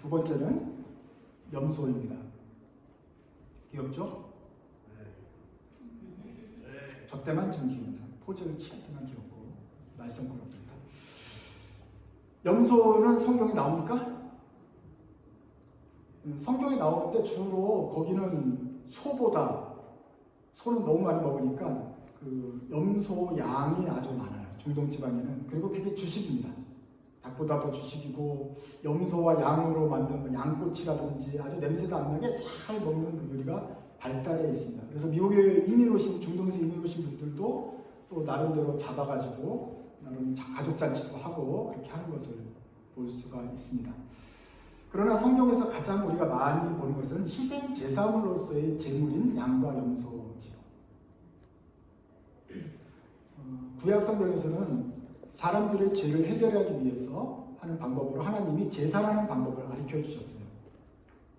두 번째는 염소입니다. 귀엽죠? 저 때만 좀 귀여워서 포즈를 취할 때만 귀엽고 말썽꾸러기입니다. 염소는 성경에 나옵니까? 성경에 나오는데 주로 거기는 소보다 소는 너무 많이 먹으니까 그 염소 양이 아주 많아요. 중동 지방에는. 그리고 그게 주식입니다. 닭보다 더 주식이고 염소와 양으로 만든 양꼬치라든지 아주 냄새도 안 나게 잘 먹는 그 요리가 발달해 있습니다. 그래서 미국에 이민 오신 중동에서 이민 오신 분들도 또 나름대로 잡아가지고 나름 가족 잔치도 하고 그렇게 하는 것을 볼 수가 있습니다. 그러나 성경에서 가장 우리가 많이 보는 것은 희생 제사물로서의 제물인 양과 염소지요. 구약 성경에서는 사람들의 죄를 해결하기 위해서 하는 방법으로 하나님이 제사하는 방법을 가르쳐 주셨어요.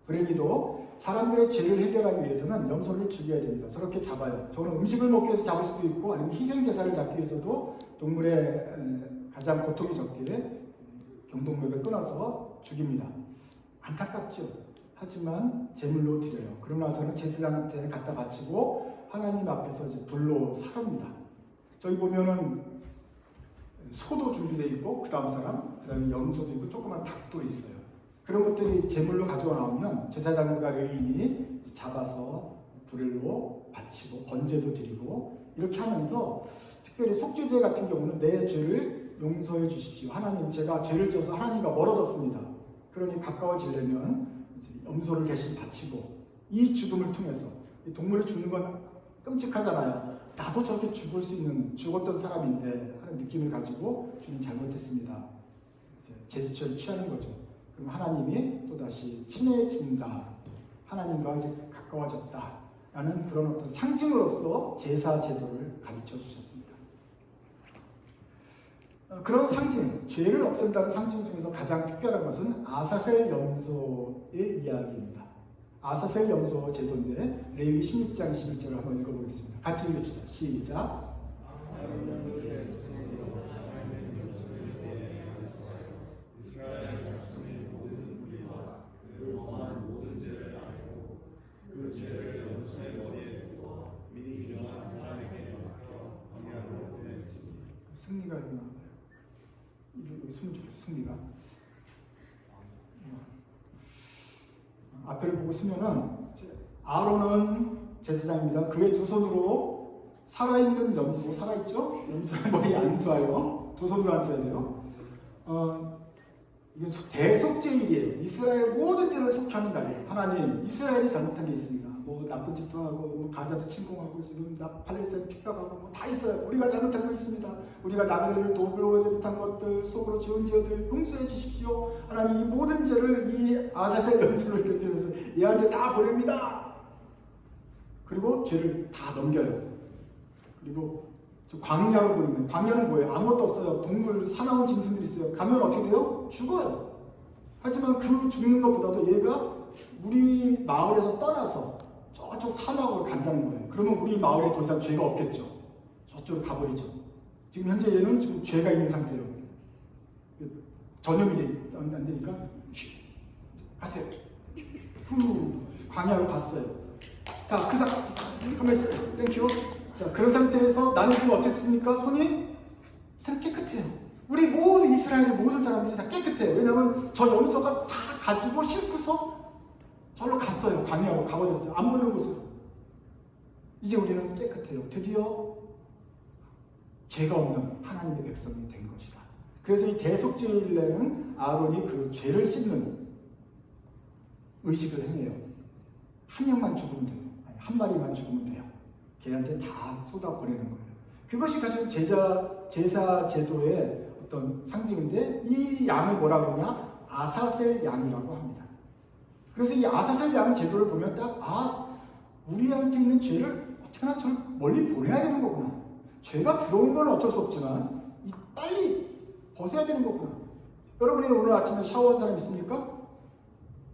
불행히도 사람들의 죄를 해결하기 위해서는 염소를 죽여야 됩니다. 저렇게 잡아요. 저는 음식을 먹기 위해서 잡을 수도 있고 아니면 희생 제사를 잡기 위해서도 동물의 가장 고통이 적게 경동맥을 끊어서 죽입니다. 안타깝죠. 하지만 제물로 드려요. 그러고 나서는 제사장한테 갖다 바치고 하나님 앞에서 이제 불로 사릅니다. 저기 보면은 소도 준비되어 있고 그 다음 사람, 그 다음에 염소도 있고 조그만 닭도 있어요. 그런 것들이 제물로 가져와 나오면 제사장과 레위인이 잡아서 불로 바치고 번제도 드리고 이렇게 하면서 특별히 속죄제 같은 경우는 내 죄를 용서해 주십시오. 하나님, 제가 죄를 지어서 하나님과 멀어졌습니다. 그러니 가까워지려면 염소를 대신 바치고 이 죽음을 통해서 동물이 죽는 건 끔찍하잖아요. 나도 저렇게 죽을 수 있는 죽었던 사람인데 하는 느낌을 가지고 주님 잘못했습니다. 제스처를 취하는 거죠. 그럼 하나님이 또다시 친해진다. 하나님과 이제 가까워졌다. 라는 그런 어떤 상징으로서 제사 제도를 가르쳐 주셨습니다. 그런 상징, 죄를 없앤다는 상징 중에서 가장 특별한 것은 아사셀 염소의 이야기입니다. 아사셀 염소 제도인데 레위기 16장 21절을 한번 읽어보겠습니다. 같이 읽읍시다. 시작. 승리가 있나? 여기 쓰면 좋겠어. 승리가. 앞에를 보고 쓰면은 아론은 제사장입니다. 그의 두 손으로 살아있는 염소, 살아있죠? 염소의 머리 안 쏘아요. 두 손으로 안 쏘아야 돼요. 이게 대속죄일이에요. 이스라엘 모든 죄를 속하는 날이에요. 하나님, 이스라엘이 잘못한 게 있습니다. 뭐 나쁜 짓도 하고, 뭐 가자도 침공하고, 지금 팔레스타인 핍박하고, 뭐 다 있어요. 우리가 잘못한 거 있습니다. 우리가 남의 도배로지 못한 것들, 속으로 지은 죄들 용서해 주십시오. 하나님, 이 모든 죄를 이 아사셀 염소를 대표해서 얘한테 다 보냅니다. 그리고 죄를 다 넘겨요. 그리고 광야로 보내면, 광야는 뭐예요? 아무것도 없어요. 동물, 사나운 짐승들이 있어요. 가면 어떻게 돼요? 죽어요. 하지만 그 죽는 것보다도 얘가 우리 마을에서 떠나서 저쪽 사막으로 간다는 거예요. 그러면 우리 마을에 더 이상 죄가 없겠죠. 저쪽으로 가버리죠. 지금 현재 얘는 지금 죄가 있는 상태예요. 전염이 안 되니까 가세요. 광야로 갔어요. 자, 그 사람 가만히 있어요. 땡큐. 자, 그런 상태에서 나는 지금 어땠습니까? 손이 깨끗해요. 우리 모든 이스라엘의 모든 사람들이 다 깨끗해요. 왜냐하면 저 염소가 다 가지고 싣고서 절로 갔어요. 광야로 가버렸어요. 안 보이는 곳으로. 이제 우리는 깨끗해요. 드디어 죄가 없는 하나님의 백성이 된 것이다. 그래서 이 대속죄일에는 아론이 그 죄를 씻는 의식을 해요. 한 명만 죽으면 돼요. 아니, 한 마리만 죽으면 돼요. 걔한테 다 쏟아버리는 거예요. 그것이 사실 제사 제도의 어떤 상징인데 이 양을 뭐라 그러냐? 아사셀 양이라고 합니다. 그래서 이 아사셀 양 제도를 보면 딱 우리한테 있는 죄를 어떻게나 좀 멀리 보내야 되는 거구나. 죄가 들어온 건 어쩔 수 없지만 빨리 벗어야 되는 거구나. 여러분이 오늘 아침에 샤워한 사람 있습니까?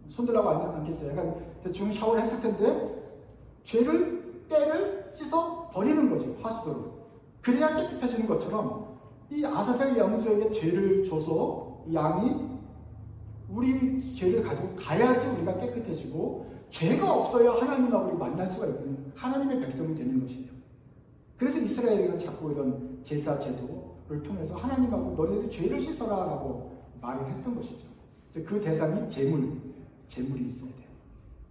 손들라고 않겠어요? 약간 대충 샤워를 했을 텐데 때를 씻어 버리는 거죠. 하수도로. 그래야 깨끗해지는 것처럼 이 아사셀 염소에게 죄를 줘서 양이 우리 죄를 가지고 가야지 우리가 깨끗해지고 죄가 없어야 하나님하고 우리 만날 수가 있는 하나님의 백성이 되는 것이에요. 그래서 이스라엘은 자꾸 이런 제사 제도를 통해서 하나님하고 너네들 죄를 씻어라 라고 말을 했던 것이죠. 그 대상이 재물이 있어야 돼요.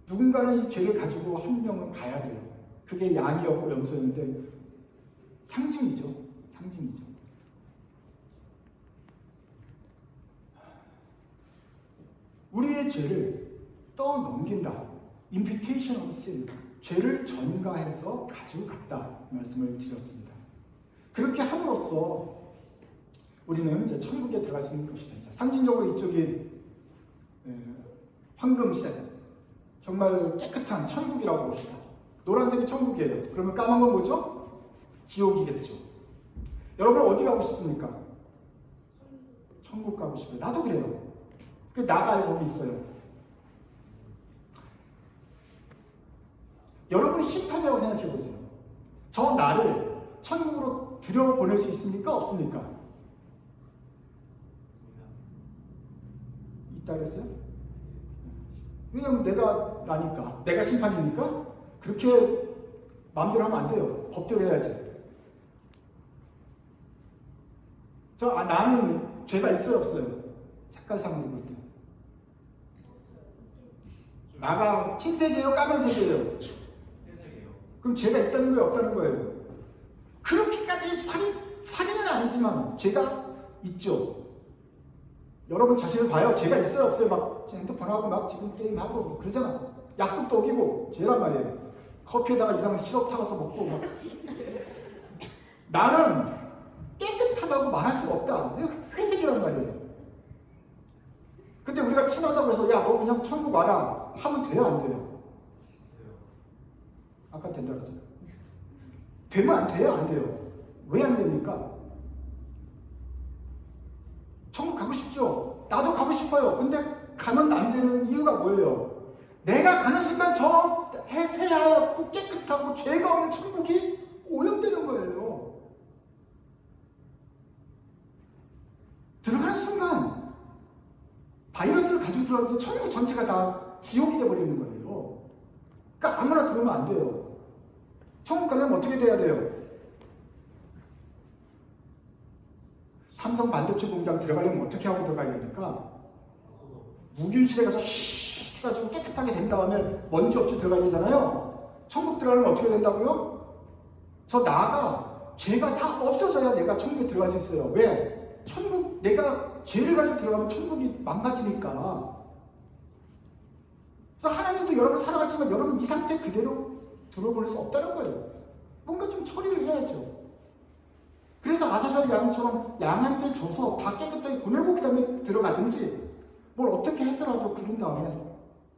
누군가는 이 죄를 가지고 한 명은 가야 돼요. 그게 양이었고 염소였는데 상징이죠. 우리의 죄를 떠넘긴다. imputation of sin. 죄를 전가해서 가지고 갔다. 말씀을 드렸습니다. 그렇게 함으로써 우리는 이제 천국에 들어갈 수 있는 것이 됩니다. 상징적으로 이쪽이 황금색, 정말 깨끗한 천국이라고 봅시다. 노란색이 천국이에요. 그러면 까만 건 뭐죠? 지옥이겠죠. 여러분 어디 가고 싶습니까? 천국 가고 싶어요. 나도 그래요. 그 나가 거기 있어요. 여러분이 심판이라고 생각해 보세요. 저 나를 천국으로 들여보낼 수 있습니까? 없습니까? 있다 그랬어요? 왜냐면 내가 나니까, 내가 심판이니까 그렇게 마음대로 하면 안 돼요. 법대로 해야지. 나는 죄가 있어요, 없어요? 색깔상으로 볼 때. 나가 흰색이에요, 까만색이에요? 흰색이에요. 그럼 죄가 있다는 거예요, 없다는 거예요? 그렇게까지 살인은 아니지만 죄가 있죠. 여러분 자신을 봐요. 죄가 있어요, 없어요? 막 핸드폰하고 막 지금 게임하고 뭐 그러잖아. 약속도 어기고 죄란 말이에요. 커피에다가 이상한 시럽 타서 먹고 막. 나는 깨끗하다고 말할 수가 없다. 회색이란 말이에요. 근데 우리가 친하다고 해서 야 너 그냥 천국 와라 하면 돼요, 안 돼요? 아까 된다 그랬잖아. 되면 안 돼요, 안 돼요? 왜 안 됩니까? 천국 가고 싶죠? 나도 가고 싶어요. 근데 가면 안 되는 이유가 뭐예요? 내가 가는 순간 저 새하얗고 깨끗하고 죄가 없는 천국이 오염되는 거예요. 들어가는 순간 바이러스를 가지고 들어가면 천국 전체가 다 지옥이 돼버리는 거예요. 그러니까 아무나 들어오면 안 돼요. 천국 가려면 어떻게 돼야 돼요? 삼성 반도체 공장 들어가려면 어떻게 하고 들어가야 됩니까? 무균실에 가서 쉬 해가지고 깨끗하게 된 다음에 먼지 없이 들어가야 되잖아요. 천국 들어가려면 어떻게 된다고요? 저 나가 죄가 다 없어져야 내가 천국에 들어갈 수 있어요. 왜? 천국, 내가 죄를 가지고 들어가면 천국이 망가지니까. 그래서 하나님도 여러분 살아가지만 여러분 이 상태 그대로 들어볼 수 없다는 거예요. 뭔가 좀 처리를 해야죠. 그래서 아사살 양처럼 양한테 줘서 다 깨끗하게 보내고 그 다음에 들어가든지 뭘 어떻게 해서라도 그런 다음에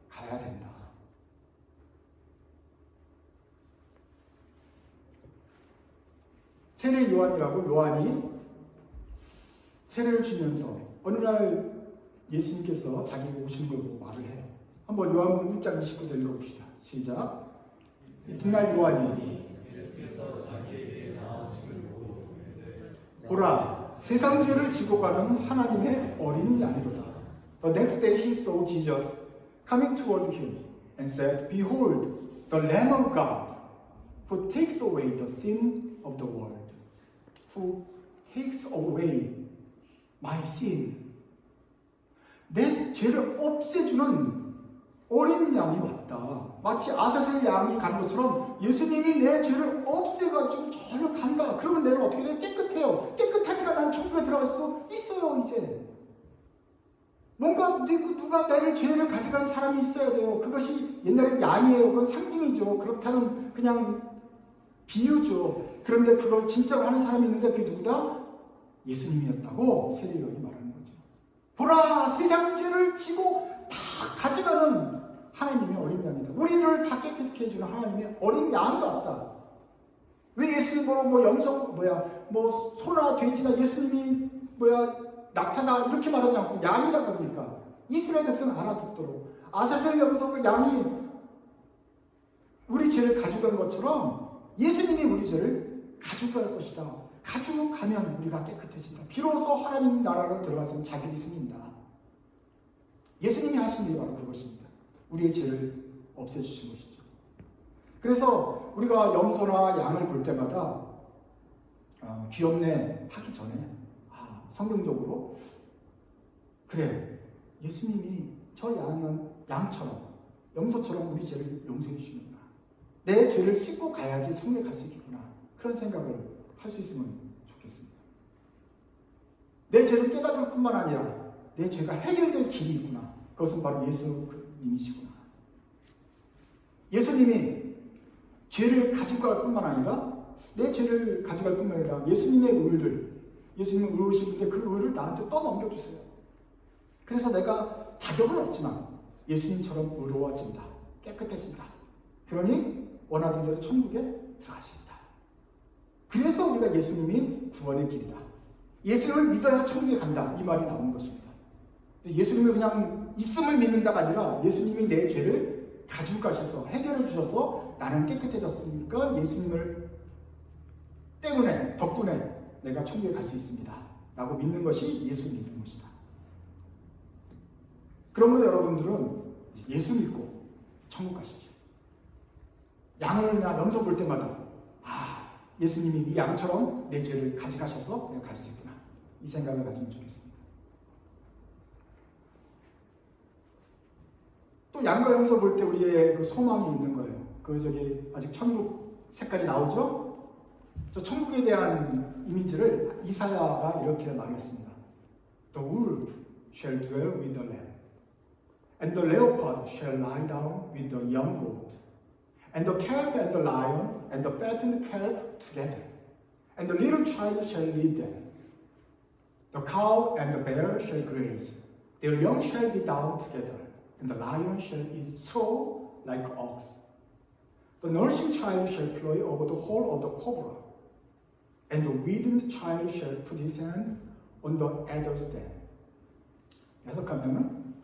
가야 된다. 세례 요한이라고 요한이 세례를 주면서 어느 날 예수님께서 자기가 오신 걸 보고 말을 해요. 한번 요한복음 1장 29절 읽어봅시다. 시작. 이튿날 요한이 보라, 세상 죄를 지고 가는 하나님의 어린 양이로다. The next day he saw Jesus coming toward him and said, Behold, the Lamb of God, who takes away the sin of the world. Who takes away my sin. 내 죄를 없애주는 어린 양이 왔다. 마치 아사셀 양이 가는 것처럼 예수님이 내 죄를 없애가지고 저를 간다. 그러면 내가 어떻게 돼? 깨끗해요. 깨끗하니까 난 천국에 들어갈 수 있어요, 이제. 뭔가 누가 나를 죄를 가져가는 사람이 있어야 돼요. 그것이 옛날에 양이에요. 그건 상징이죠. 그렇다는 그냥 비유죠. 그런데 그걸 진짜로 하는 사람이 있는데 그게 누구다? 예수님이었다고 세례요한이 말하는 거죠. 보라, 세상 죄를 지고 다 가져가는 하나님의 어린 양이다. 우리를 다 깨끗게 해주는 하나님의 어린 양이 왔다. 왜 예수님 보러 염소 소나 돼지나 예수님이 낙타다 이렇게 말하지 않고 양이라고 합니까? 이스라엘 백성은 알아듣도록 아사셀 염소 양이 우리 죄를 가져간 것처럼 예수님이 우리 죄를 가져갈 것이다. 가지고 가면 우리가 깨끗해진다. 비로소 하나님 나라로 들어갈 수 있는 자격이 생긴다. 예수님이 하신 일이 바로 그것입니다. 우리의 죄를 없애주신 것이죠. 그래서 우리가 염소나 양을 볼 때마다 귀엽네 하기 전에 성경적으로 그래, 예수님이 저 양처럼 염소처럼 우리 죄를 용서해 주시는구나. 내 죄를 씻고 가야지 성에 갈 수 있겠구나. 그런 생각을 할 수 있으면 좋겠습니다. 내 죄를 깨닫을 뿐만 아니라 내 죄가 해결될 길이 있구나. 그것은 바로 예수님이시구나. 예수님이 죄를 가져갈 뿐만 아니라 내 죄를 가져갈 뿐만 아니라 예수님의 의를, 예수님은 의로우신데 그 의를 나한테 떠넘겨주세요. 그래서 내가 자격은 없지만 예수님처럼 의로워진다. 깨끗해진다. 그러니 원하는 대로 천국에 들어갈 수 있다. 그래서 우리가 예수님이 구원의 길이다. 예수님을 믿어야 천국에 간다. 이 말이 나오는 것입니다. 예수님을 그냥 있음을 믿는다가 아니라 예수님이 내 죄를 가지고 가셔서 해결해 주셔서 나는 깨끗해졌으니까 예수님을 때문에 덕분에 내가 천국에 갈 수 있습니다. 라고 믿는 것이 예수 믿는 것이다. 그러므로 여러분들은 예수 믿고 천국 가십시오. 양을나 염소 볼 때마다 예수님이 이 양처럼 내 죄를 가져가셔서 내가 갈 수 있구나. 이 생각을 가지면 좋겠습니다. 또 양과 염소 볼 때 우리의 그 소망이 있는 거예요. 아직 천국 색깔이 나오죠? 저 천국에 대한 이미지를 이사야가 이렇게 말했습니다. The wolf shall dwell with the lamb, and the leopard shall lie down with the young goat, and the calf and the lion and the fattened calf together, and the little child shall lead them. The cow and the bear shall graze, their young shall be down together, and the lion shall eat straw like ox. The nursing child shall play over the hole of the cobra, and the weaned child shall put his hand on the adder's den. 해석하면은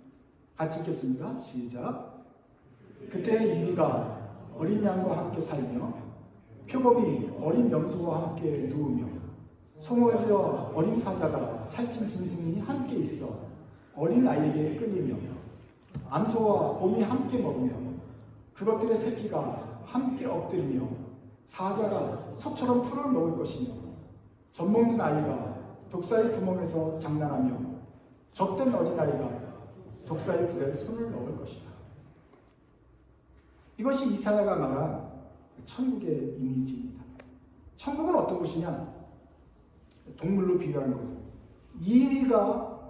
같이 읽겠습니다. 시작. 그때 유리가 어린 양과 함께 살며 표범이 어린 염소와 함께 누우며 송아지와 어린 사자가 살찐 짐승이 함께 있어 어린 아이에게 끌리며 암소와 곰이 함께 먹으며 그것들의 새끼가 함께 엎드리며 사자가 소처럼 풀을 먹을 것이며 젖먹는 아이가 독사의 구멍에서 장난하며 젖된 어린아이가 독사의 불에 손을 넣을 것이다. 이것이 이사야가 말한 천국의 이미지입니다. 천국은 어떤 곳이냐? 동물로 비유하는 거예요. 이리가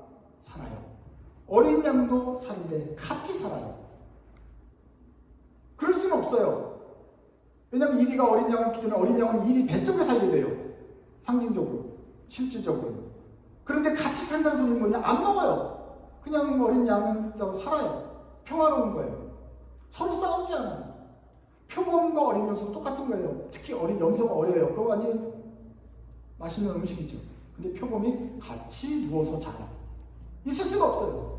살아요. 어린 양도 사는데 같이 살아요. 그럴 수는 없어요. 왜냐하면 이리가 어린 양을 있기 때문에 어린 양은 이리 뱃속에 살게 돼요. 상징적으로, 실질적으로. 그런데 같이 산다는 소리는 뭐냐? 안 먹어요. 그냥 어린 양은 살아요. 평화로운 거예요. 서로 싸우지 않아요. 표범과 어린 염소가 똑같은 거예요. 특히 어린 염소가 어려요. 그거 완전히 맛있는 음식이죠. 근데 표범이 같이 누워서 자요. 있을 수가 없어요.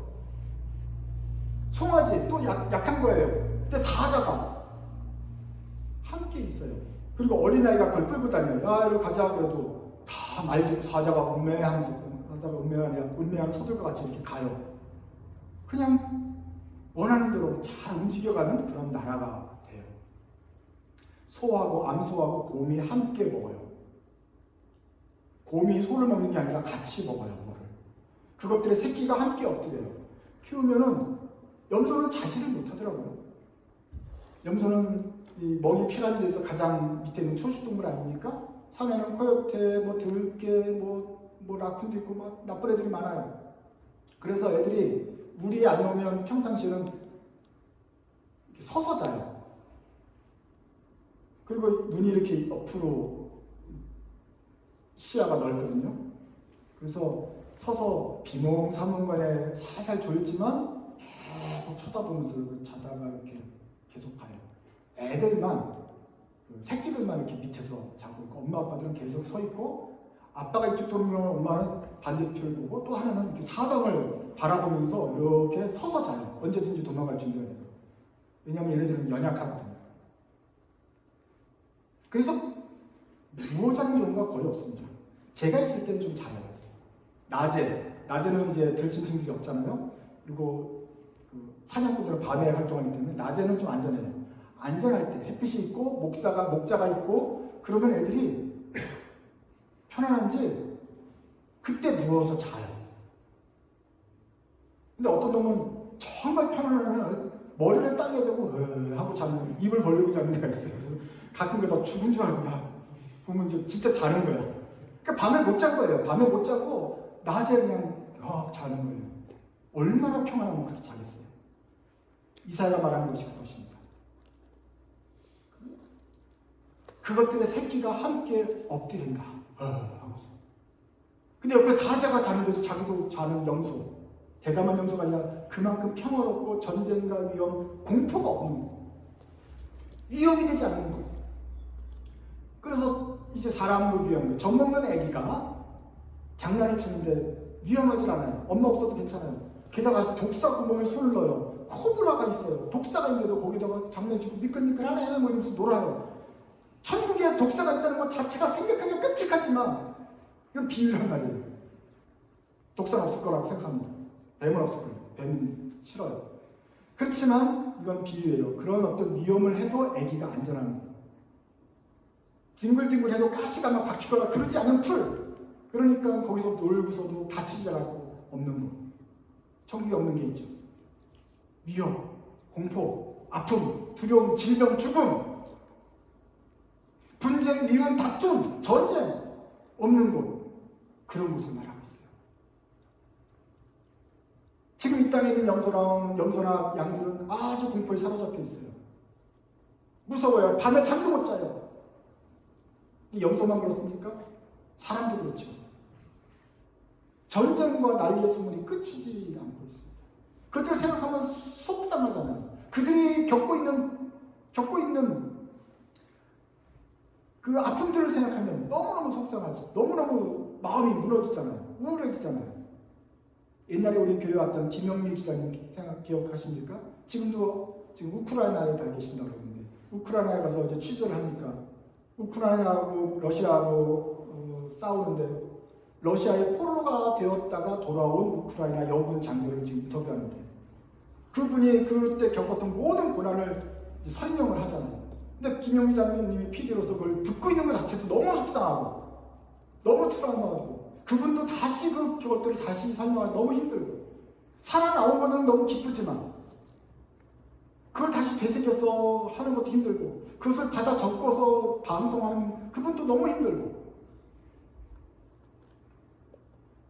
송아지 또 약한 거예요. 근데 사자가 함께 있어요. 그리고 어린아이가 그걸 끌고 다녀요. 야, 이리 가자 그래도 다 말 듣고 사자가 음매하는 소들과 같이 이렇게 가요. 그냥 원하는 대로 잘 움직여가는 그런 나라가 돼요. 소하고 암소하고 곰이 함께 먹어요. 곰이 소를 먹는 게 아니라 같이 먹어요. 뭐를. 그것들의 새끼가 함께 엎드려요. 키우면은 염소는 자지를 못하더라고요. 염소는 이 먹이 피라미드에서 가장 밑에 있는 초식동물 아닙니까? 산에는 코요테, 들개, 라쿤도 있고 나쁜 애들이 많아요. 그래서 애들이 물이 안 오면 평상시에는 서서 자요. 그리고 눈이 이렇게 옆으로 시야가 넓거든요. 그래서 서서 비몽사몽간에 살살 졸지만 계속 쳐다보면서 자다가 이렇게 계속 가요. 애들만, 새끼들만 이렇게 밑에서 자고 있고 엄마 아빠들은 계속 서 있고 아빠가 이쪽 돌면 엄마는 반대편을 보고 또 하나는 이렇게 사방을 바라보면서 이렇게 서서 자요. 언제든지 도망갈 준비가 돼요. 왜냐하면 얘네들은 연약하거든요. 그래서 누워 자는 경우가 거의 없습니다. 제가 있을 때는 좀 자요. 낮에는 이제 들짐승들이 없잖아요. 그리고 사냥꾼들은 밤에 활동하기 때문에 낮에는 좀 안전해요. 안전할 때 햇빛이 있고 목자가 있고 그러면 애들이 편안한지 그때 누워서 자요. 근데 어떤 놈은 정말 편안한 머리를 당겨대고 하고 자는 입을 벌리고 자는 애가 있어요. 그래서 가끔 나 죽은 줄 알고 보면 이제 진짜 자는 거야. 그러니까 밤에 못 잔 거예요. 밤에 못 자고 낮에 그냥 자는 거예요. 얼마나 평안하면 그렇게 자겠어요. 이사야가 말하는 것이 그것입니다. 그것들의 새끼가 함께 엎드린다. 하고서. 근데 옆에 사자가 자는데도 자기도 자는 염소. 대담한 염소가 아니라 그만큼 평화롭고 전쟁과 위험, 공포가 없는 거. 위협이 되지 않는 거. 그래서 이제 사람을 위한 거예요. 젖먹는 아기가 장난을 치는데 위험하지 않아요. 엄마 없어도 괜찮아요. 게다가 독사 구멍에 손을 넣어요. 코브라가 있어요. 독사가 있는데도 거기다가 장난치고 미끌미끌하네 뭐 이러면서 놀아요. 천국에 독사가 있다는 것 자체가 생각하기가 끔찍하지만 이건 비유란 말이에요. 독사는 없을 거라고 생각합니다. 뱀은 없을 거예요. 뱀은 싫어요. 그렇지만 이건 비유예요. 그런 어떤 위험을 해도 아기가 안전한 거예요. 뒹굴뒹굴해도 가시가 막 박히거나 그러지 않은 풀. 그러니까 거기서 놀고서도 다치지 않고 없는 거. 천국에 없는 게 있죠. 위험, 공포, 아픔, 두려움, 질병, 죽음, 분쟁, 미움, 다툼, 전쟁 없는 곳. 그런 곳을 말하고 있어요. 지금 이 땅에 있는 염소나 양들은 아주 공포에 사로잡혀 있어요. 무서워요. 밤에 잠도 못 자요. 이 염소만 그렇습니까? 사람도 그렇죠. 전쟁과 난리의 소문이 끝이지 않고 있어요. 그들 생각하면 속상하잖아요. 그들이 겪고 있는 그 아픔들을 생각하면 너무너무 속상하지. 너무너무 마음이 무너지잖아요. 우울해지잖아요. 옛날에 우리 교회 왔던 김영미 기자님 기억하십니까? 지금 우크라이나에 가 계신다고 그러는데 우크라이나에 가서 이제 취재를 하니까 우크라이나하고 러시아하고 싸우는데 러시아의 포로가 되었다가 돌아온 우크라이나 여군 장교를 지금 인터뷰하는데 그분이 그때 겪었던 모든 고난을 설명을 하잖아요. 근데 김영미 장로님이 PD로서 그걸 듣고 있는 것 자체도 너무 속상하고 너무 트라우마고 그분도 다시 그것들을 다시 설명하기 너무 힘들고 살아나온 거는 너무 기쁘지만 그걸 다시 되새겨서 하는 것도 힘들고 그것을 받아 적어서 방송하는 그분도 너무 힘들고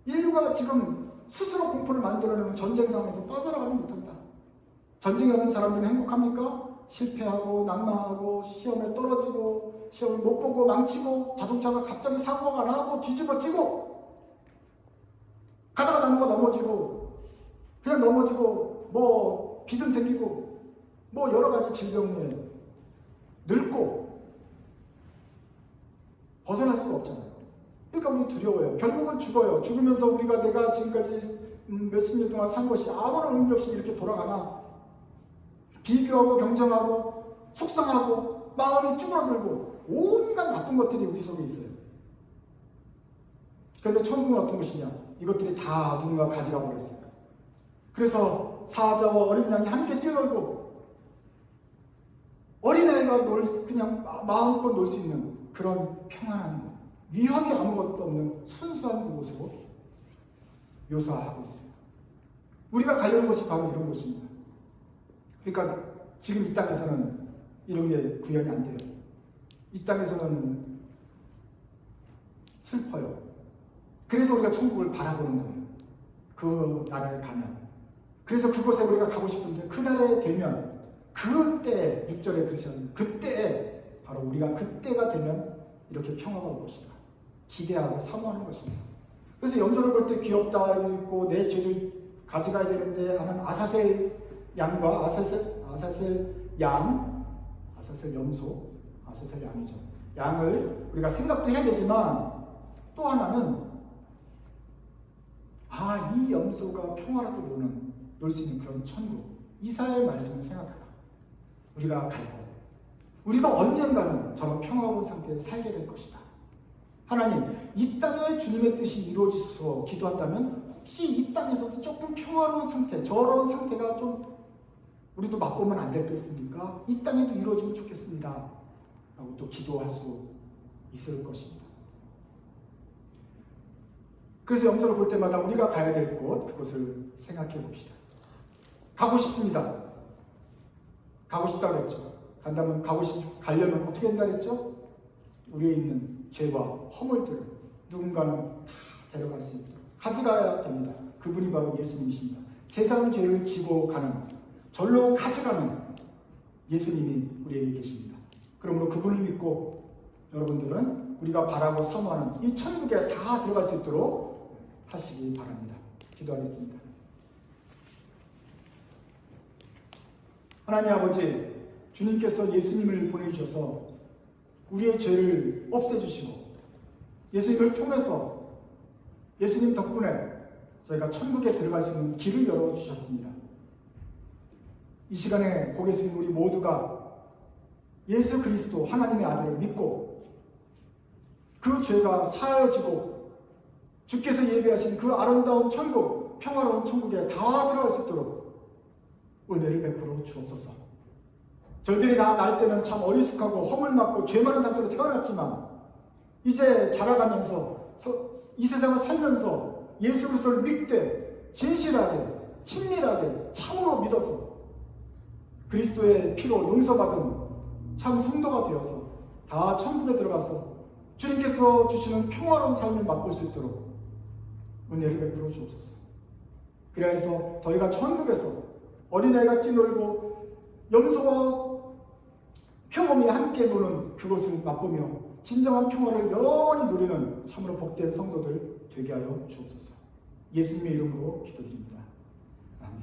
인류가 지금 스스로 공포를 만들어내는 전쟁 상황에서 빠져나가지 못한다. 전쟁에 하는 사람들은 행복합니까? 실패하고 낙망하고 시험에 떨어지고 시험을 못 보고 망치고 자동차가 갑자기 사고가 나고 뒤집어지고 가다가 나무가 넘어지고 그냥 넘어지고 뭐 비듬 생기고 뭐 여러 가지 질병에 늙고 벗어날 수가 없잖아요. 그러니까 우리 두려워요. 결국은 죽어요. 죽으면서 우리가 내가 지금까지 몇십 년 동안 산 것이 아무런 의미 없이 이렇게 돌아가나 비교하고 경쟁하고 속상하고 마음이 쭈그러들고 온갖 나쁜 것들이 우리 속에 있어요. 그런데 천국은 어떤 것이냐? 이것들이 다 누군가 가져가 버렸어요. 그래서 사자와 어린 양이 함께 뛰어놀고 어린아이가 그냥 마음껏 놀 수 있는 그런 평안한 곳, 위험이 아무것도 없는 순수한 곳으로 묘사하고 있습니다. 우리가 가려는 것이 바로 이런 것입니다. 그러니까 지금 이 땅에서는 이런 게 구현이 안 돼요. 이 땅에서는 슬퍼요. 그래서 우리가 천국을 바라보는 거예요. 그 나라에 가면. 그래서 그곳에 우리가 가고 싶은데 그 날에 되면 그때 6절에 그러셨는데 그때 바로 우리가 그때가 되면 이렇게 평화가 올 것이다. 기대하고 사모하는 것입니다. 그래서 염소를 볼 때 귀엽다 있고 내 죄를 가져가야 되는데 하는 아사셀 양과 아사셀 염소, 아사셀 양이죠. 양을 우리가 생각도 해야 되지만 또 하나는 이 염소가 평화롭게 놀 수 있는 그런 천국. 이사야의 말씀을 생각하라. 우리가 갈 것. 우리가 언젠가는 저런 평화로운 상태에 살게 될 것이다. 하나님, 이 땅에 주님의 뜻이 이루어지셔서 기도한다면 혹시 이 땅에서도 조금 평화로운 상태, 저런 상태가 좀 우리도 맛보면 안 되겠습니까? 이 땅에도 이루어지면 좋겠습니다. 라고 또 기도할 수 있을 것입니다. 그래서 영서를 볼 때마다 우리가 가야 될 곳, 그것을 생각해 봅시다. 가고 싶습니다. 가고 싶다고 했죠. 간다면 가려면 어떻게 된다 그랬죠? 우리에 있는 죄와 허물들을 누군가는 다 데려갈 수 있도록 가져가야 됩니다. 그분이 바로 예수님이십니다. 세상 죄를 지고 가는, 절로 가져가는 예수님이 우리에게 계십니다. 그러므로 그분을 믿고 여러분들은 우리가 바라고 사모하는 이 천국에 다 들어갈 수 있도록 하시기 바랍니다. 기도하겠습니다. 하나님 아버지, 주님께서 예수님을 보내주셔서 우리의 죄를 없애주시고 예수님을 통해서 예수님 덕분에 저희가 천국에 들어갈 수 있는 길을 열어주셨습니다. 이 시간에 고개 숙인 우리 모두가 예수 그리스도 하나님의 아들을 믿고 그 죄가 사하여지고 주께서 예비하신 그 아름다운 천국, 평화로운 천국에 다 들어갈 수 있도록 은혜를 베풀어 주옵소서. 저희들이 날 때는 참 어리숙하고 허물 많고 죄 많은 상태로 태어났지만 이제 자라가면서 이 세상을 살면서 예수 그리스도를 믿되 진실하게 친밀하게 참으로 믿어서 그리스도의 피로 용서받은 참 성도가 되어서 다 천국에 들어가서 주님께서 주시는 평화로운 삶을 맛볼 수 있도록 은혜를 베풀어 주옵소서. 그래서 저희가 천국에서 어린아이가 뛰놀고 염소와 표범이 함께 노는 그것을 맛보며 진정한 평화를 영원히 누리는 참으로 복된 성도들 되게 하여 주옵소서. 예수님의 이름으로 기도드립니다. 아멘.